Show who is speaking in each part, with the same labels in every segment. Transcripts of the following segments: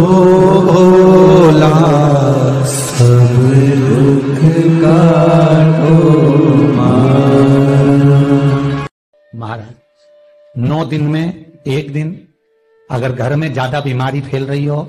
Speaker 1: भोला सब दुख काटो
Speaker 2: महाराज 9 दिन में एक दिन अगर घर में ज्यादा बीमारी फैल रही हो,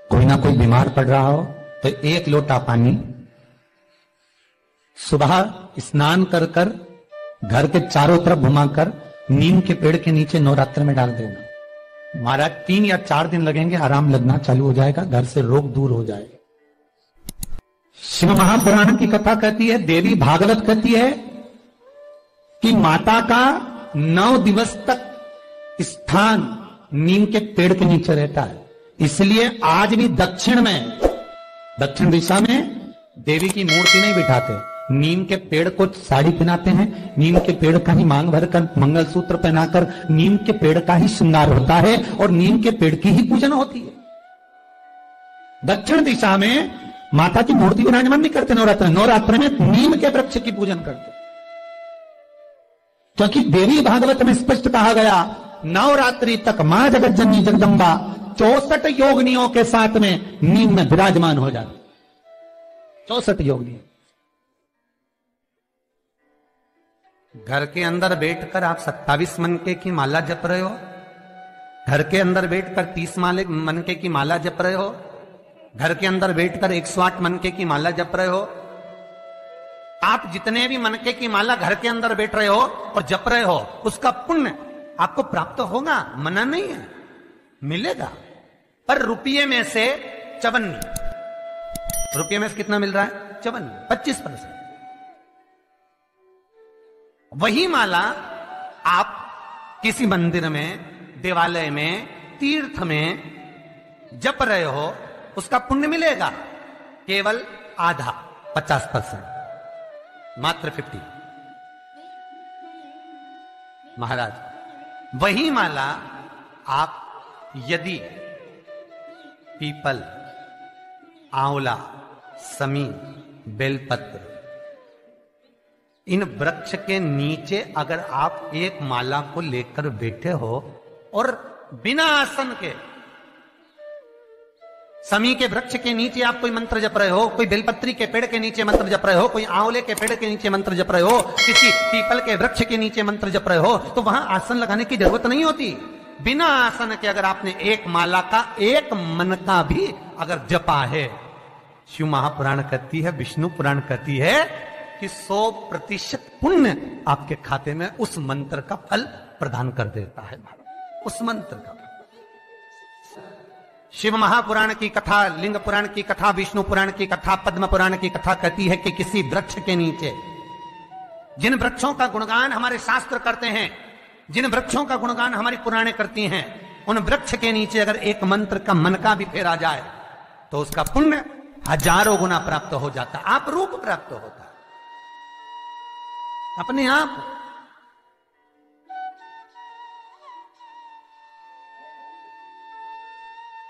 Speaker 2: कोई ना कोई बीमार पड़ रहा हो, तो 1 लोटा पानी सुबह स्नान कर कर घर के चारों तरफ घुमाकर नीम के पेड़ के नीचे नवरात्र में डाल देना। महाराज 3 या 4 दिन लगेंगे, आराम लगना चालू हो जाएगा, घर से रोग दूर हो जाएगा। शिव महापुराण की कथा कहती है, देवी भागवत कहती है कि माता का 9 दिवस तक स्थान नीम के पेड़ के नीचे रहता है। इसलिए आज भी दक्षिण दिशा में देवी की मूर्ति नहीं बिठाते, नीम के पेड़ को साड़ी पहनाते हैं, नीम के पेड़ का ही मांग भरकर मंगलसूत्र पहनाकर नीम के पेड़ का ही श्रृंगार होता है और नीम के पेड़ की ही पूजन होती है। दक्षिण दिशा में माता की मूर्ति विराजमान नहीं करते नवरात्र में नीम के वृक्ष की पूजन करते, क्योंकि देवी भागवत में स्पष्ट कहा गया, नवरात्रि तक मां जगत जननी जगदम्बा 64 योगिनियों के साथ में नीम में विराजमान हो जाती। 64 योगिनी। घर के अंदर बैठकर आप 27 मनके की माला जप रहे हो, घर के अंदर बैठकर 30 मनके की माला जप रहे हो, घर के अंदर बैठकर 108 मनके की माला जप रहे हो। आप जितने भी मनके की माला घर के अंदर बैठ रहे हो और जप रहे हो, उसका पुण्य आपको प्राप्त होगा, मना नहीं है, मिलेगा। पर रुपये में से 54, रुपये में से कितना मिल रहा है? 54, 25%। वही माला आप किसी मंदिर में, देवालय में, तीर्थ में जप रहे हो, उसका पुण्य मिलेगा केवल आधा, 50%, मात्र 50। महाराज वही माला आप यदि पीपल, आंवला, समी, बेलपत्र, इन वृक्ष के नीचे अगर आप एक माला को लेकर बैठे हो और बिना आसन के, समी के वृक्ष के नीचे आप कोई मंत्र जप रहे हो, कोई बेलपत्री के पेड़ के नीचे मंत्र जप रहे हो, कोई आंवले के पेड़ के नीचे मंत्र जप रहे हो, किसी पीपल के वृक्ष के नीचे मंत्र जप रहे हो, तो वहां आसन लगाने की जरूरत नहीं होती। बिना आसन के अगर आपने एक माला का एक मन का भी अगर जपा है, शिव महापुराण कहती है, विष्णु पुराण कहती है कि 100% पुण्य आपके खाते में उस मंत्र का फल प्रदान कर देता है। उस मंत्र का शिव महापुराण की कथा, लिंग पुराण की कथा, विष्णु पुराण की कथा, पद्म पुराण की कथा कहती है कि किसी वृक्ष के नीचे, जिन वृक्षों का गुणगान हमारे शास्त्र करते हैं, जिन वृक्षों का गुणगान हमारी पुराणे करती हैं, उन वृक्ष के नीचे अगर एक मंत्र का मन का भी फेरा जाए तो उसका पुण्य हजारों गुना प्राप्त हो जाता, आप रूप प्राप्त होता अपने आप।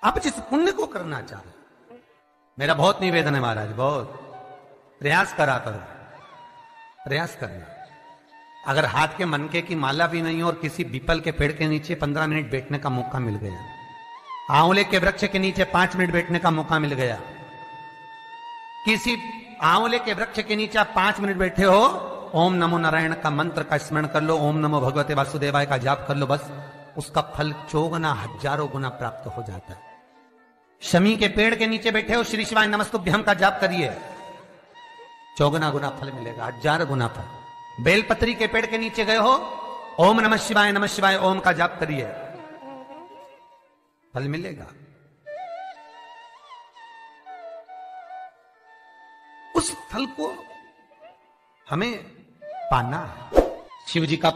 Speaker 2: आप जिस पुण्य को करना चाह रहे, मेरा बहुत निवेदन है महाराज, बहुत प्रयास करा करो, प्रयास करना। अगर हाथ के मनके की माला भी नहीं हो और किसी पीपल के पेड़ के नीचे 15 मिनट बैठने का मौका मिल गया, आंवले के वृक्ष के नीचे 5 मिनट बैठने का मौका मिल गया, किसी आंवले के वृक्ष के नीचे आप 5 मिनट बैठे हो, ओम नमो नारायण का मंत्र का स्मरण कर लो, ओम नमो भगवते वासुदेवाय का जाप कर लो, बस उसका फल 4 गुना, हजारों गुना प्राप्त हो जाता है। शमी के पेड़ के नीचे बैठे हो, श्री शिवाय नमस्तुभ्यम का जाप करिए, 4 गुना फल मिलेगा, 1000 गुना फल। बेलपत्री के पेड़ के नीचे गए हो, ओम नमः शिवाय ओम का जाप करिए, फल मिलेगा। उस फल को हमें पाना है। शिव जी का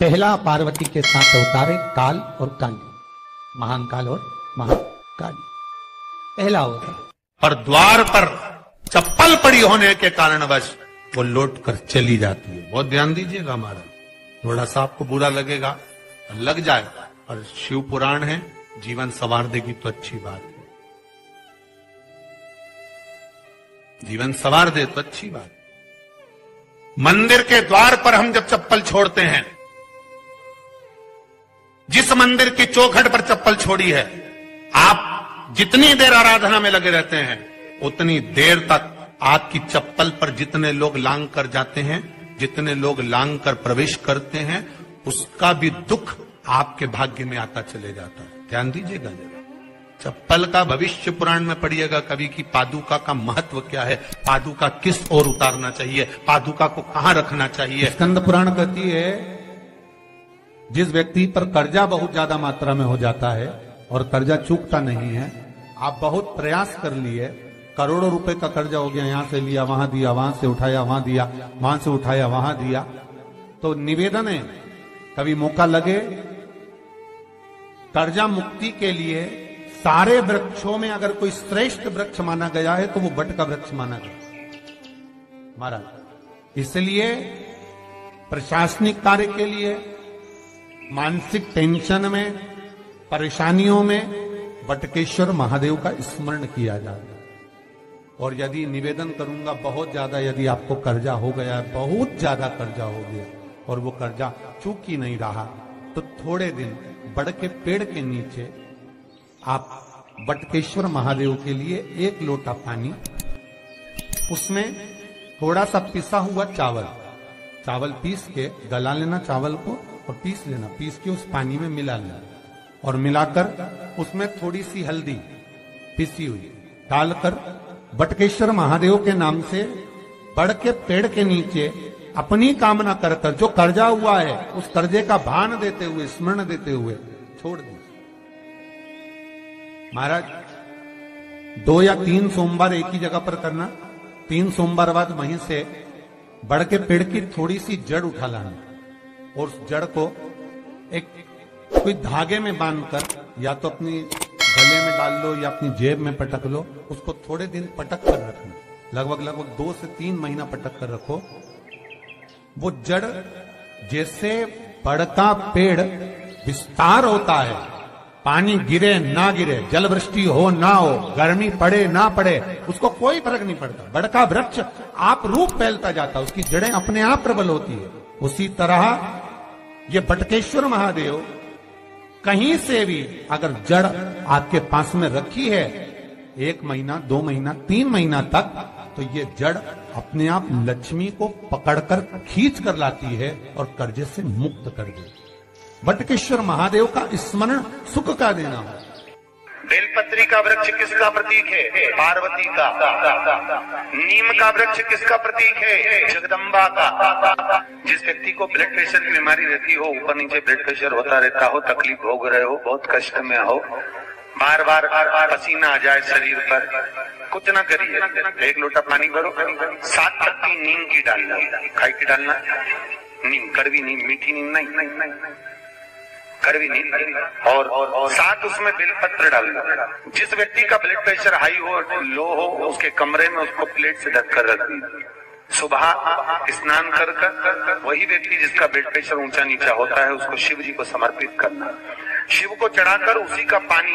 Speaker 2: पहला पार्वती के साथ अवतार है काल और काली, महान काल और महाकाली, पहला अवतार।
Speaker 3: और द्वार पर चप्पल पड़ी होने के कारणवश वो लौट कर चली जाती है। बहुत ध्यान दीजिएगा महाराज, थोड़ा सा आपको बुरा लगेगा, लग जाएगा, और शिव पुराण है, जीवन संवार देगी तो अच्छी बात है, जीवन संवार दे तो अच्छी बात। मंदिर के द्वार पर हम जब चप्पल छोड़ते हैं, जिस मंदिर की चौखट पर चप्पल छोड़ी है, आप जितनी देर आराधना में लगे रहते हैं उतनी देर तक आपकी चप्पल पर जितने लोग लांग कर जाते हैं, जितने लोग लांग कर प्रवेश करते हैं, उसका भी दुख आपके भाग्य में आता चले जाता है। ध्यान दीजिएगा जरा। चप्पल का भविष्य पुराण में पढ़िएगा कभी कि पादुका का महत्व क्या है, पादुका किस ओर उतारना चाहिए, पादुका को कहां रखना चाहिए।
Speaker 2: स्कंद पुराण कहती है जिस व्यक्ति पर कर्जा बहुत ज्यादा मात्रा में हो जाता है और कर्जा चूकता नहीं है, आप बहुत प्रयास कर लिए, करोड़ों रुपए का कर्जा हो गया, यहां से लिया वहां दिया, वहां से उठाया वहां दिया, वहां से उठाया वहां दिया, तो निवेदन है कभी मौका लगे कर्जा मुक्ति के लिए सारे वृक्षों में अगर कोई श्रेष्ठ वृक्ष माना गया है तो वो बट का वृक्ष माना गया महाराज। इसलिए प्रशासनिक कार्य के लिए, मानसिक टेंशन में, परेशानियों में बटकेश्वर महादेव का स्मरण किया जाता है। और यदि निवेदन करूंगा बहुत ज्यादा, यदि आपको कर्जा हो गया, बहुत ज्यादा कर्जा हो गया और वो कर्जा चूक ही नहीं रहा, तो थोड़े दिन बड़ के पेड़ के नीचे आप बटकेश्वर महादेव के लिए 1 लोटा पानी, उसमें थोड़ा सा पिसा हुआ चावल पीस के गला लेना, चावल को और पीस लेना, पीस के उस पानी में मिला लेना और मिलाकर उसमें थोड़ी सी हल्दी पिसी हुई डालकर बटकेश्वर महादेव के नाम से बड़ के पेड़ के नीचे अपनी कामना कर कर जो कर्जा हुआ है उस कर्जे का भान देते हुए, स्मरण देते हुए छोड़ दीजिए। महाराज 2 या 3 सोमवार एक ही जगह पर करना, 3 सोमवार बाद वहीं से बड़ के पेड़ की थोड़ी सी जड़ उठा लाना और उस जड़ को एक कोई धागे में बांधकर या तो अपनी गले में डाल लो या अपनी जेब में पटक लो, उसको थोड़े दिन पटक कर रखना, लगभग 2 से 3 महीना पटक कर रखो। वो जड़ जैसे बड़ का पेड़ विस्तार होता है, पानी गिरे ना गिरे, जल वृष्टि हो ना हो, गर्मी पड़े ना पड़े, उसको कोई फर्क नहीं पड़ता, बड़ का वृक्ष आप रूप फैलता जाता, उसकी जड़ें अपने आप प्रबल होती है। उसी तरह ये बटकेश्वर महादेव कहीं से भी अगर जड़ आपके पास में रखी है 1 महीना, 2 महीना, 3 महीना तक, तो ये जड़ अपने आप लक्ष्मी को पकड़कर खींच कर लाती है और कर्जे से मुक्त कर देती है। बटकेश्वर महादेव का स्मरण सुख का देना है।
Speaker 4: बेलपत्री का वृक्ष किसका प्रतीक है? पार्वती का। नीम का वृक्ष किसका प्रतीक है? जगदम्बा का। जिस व्यक्ति को ब्लड प्रेशर की बीमारी रहती हो, ऊपर नीचे ब्लड प्रेशर होता रहता हो, तकलीफ भोग रहे हो, बहुत कष्ट में हो, बार बार पसीना आ जाए शरीर पर, कुछ ना करिए, 1 लोटा पानी भरो, 7 पत्ती नीम की डालना, खाई की डालना, नीम, कड़वी नीम, मीठी नीम नहीं, कड़वी नीम, और साथ उसमें बेलपत्र डालना। जिस व्यक्ति का ब्लड प्रेशर हाई हो, लो हो, उसके कमरे में उसको प्लेट से ढक कर रख दीजिए। सुबह स्नान कर वही व्यक्ति जिसका ब्लड प्रेशर ऊंचा नीचा होता है उसको शिव जी को समर्पित करना, शिव को चढ़ाकर उसी का पानी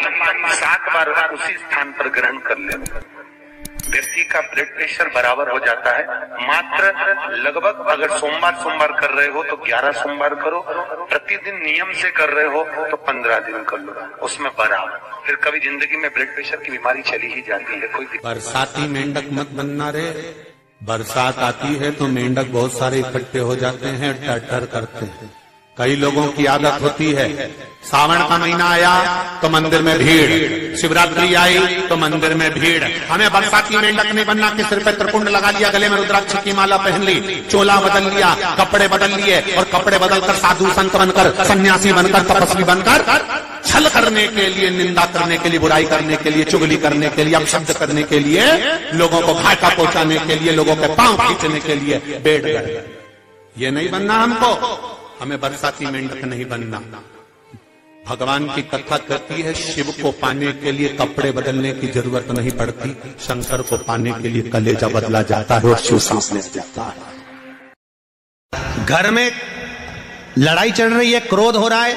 Speaker 4: 7 बार उसी स्थान पर ग्रहण कर लेना। व्यक्ति का ब्लड प्रेशर बराबर हो जाता है। मात्र लगभग अगर सोमवार कर रहे हो तो 11 सोमवार करो, प्रतिदिन नियम से कर रहे हो तो 15 दिन कर लो, उसमें बराबर। फिर कभी जिंदगी में ब्लड प्रेशर की बीमारी चली ही जाती है। कोई
Speaker 3: बरसाती मेंढक मत बनना रे, बरसात आती है तो मेंढक बहुत सारे इकट्ठे हो जाते हैं, टर करते हैं। कई लोगों की आदत होती है, सावन का महीना आया तो मंदिर में भीड़, शिवरात्रि आई तो मंदिर में भीड़। हमें बरसाती मेंढक नहीं बनना कि सिर पे त्रिपुंड लगा लिया, गले में रुद्राक्ष की माला पहन ली, चोला बदल लिया, कपड़े बदल लिए और कपड़े बदलकर साधु संत बनकर, सन्यासी बनकर, तपस्वी बनकर छल करने के लिए, निंदा करने के लिए, बुराई करने के लिए, चुगली करने के लिए, अपशब्द करने के लिए, लोगों को घाटा पहुंचाने के लिए, लोगों के पांव खींचने के लिए बैठ गए। ये नहीं बनना हमको, हमें बरसाती मेंढक नहीं बनना। भगवान की कथा कहती है शिव को पाने के लिए कपड़े बदलने की जरूरत नहीं पड़ती, शंकर को पाने के लिए कलेजा बदला जाता है और शिव सांस ले जाता है।
Speaker 5: घर में लड़ाई चल रही है, क्रोध हो रहा है,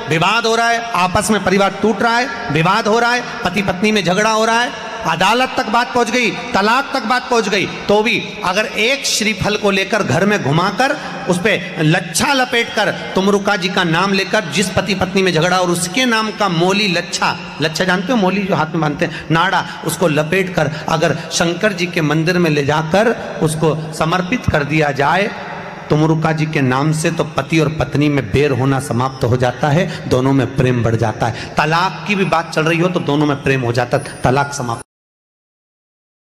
Speaker 5: विवाद हो रहा है, आपस में परिवार टूट रहा है, विवाद हो रहा है, पति पत्नी में झगड़ा हो रहा है, अदालत तक बात पहुंच गई, तलाक तक बात पहुंच गई, तो भी अगर एक श्रीफल को लेकर घर में घुमाकर उस पे लच्छा लपेटकर तुमरुका जी का नाम लेकर जिस पति पत्नी में झगड़ा और उसके नाम का मोली लच्छा, लच्छा जानते हो मोली जो हाथ में बांधते हैं, नाड़ा, उसको लपेट कर अगर शंकर जी के मंदिर में ले जाकर उसको समर्पित कर दिया जाए तुमरुका जी के नाम से, तो पति और पत्नी में बैर होना समाप्त हो जाता है, दोनों में प्रेम बढ़ जाता है। तलाक की भी बात चल रही हो तो दोनों में प्रेम हो जाता है, तलाक समाप्त।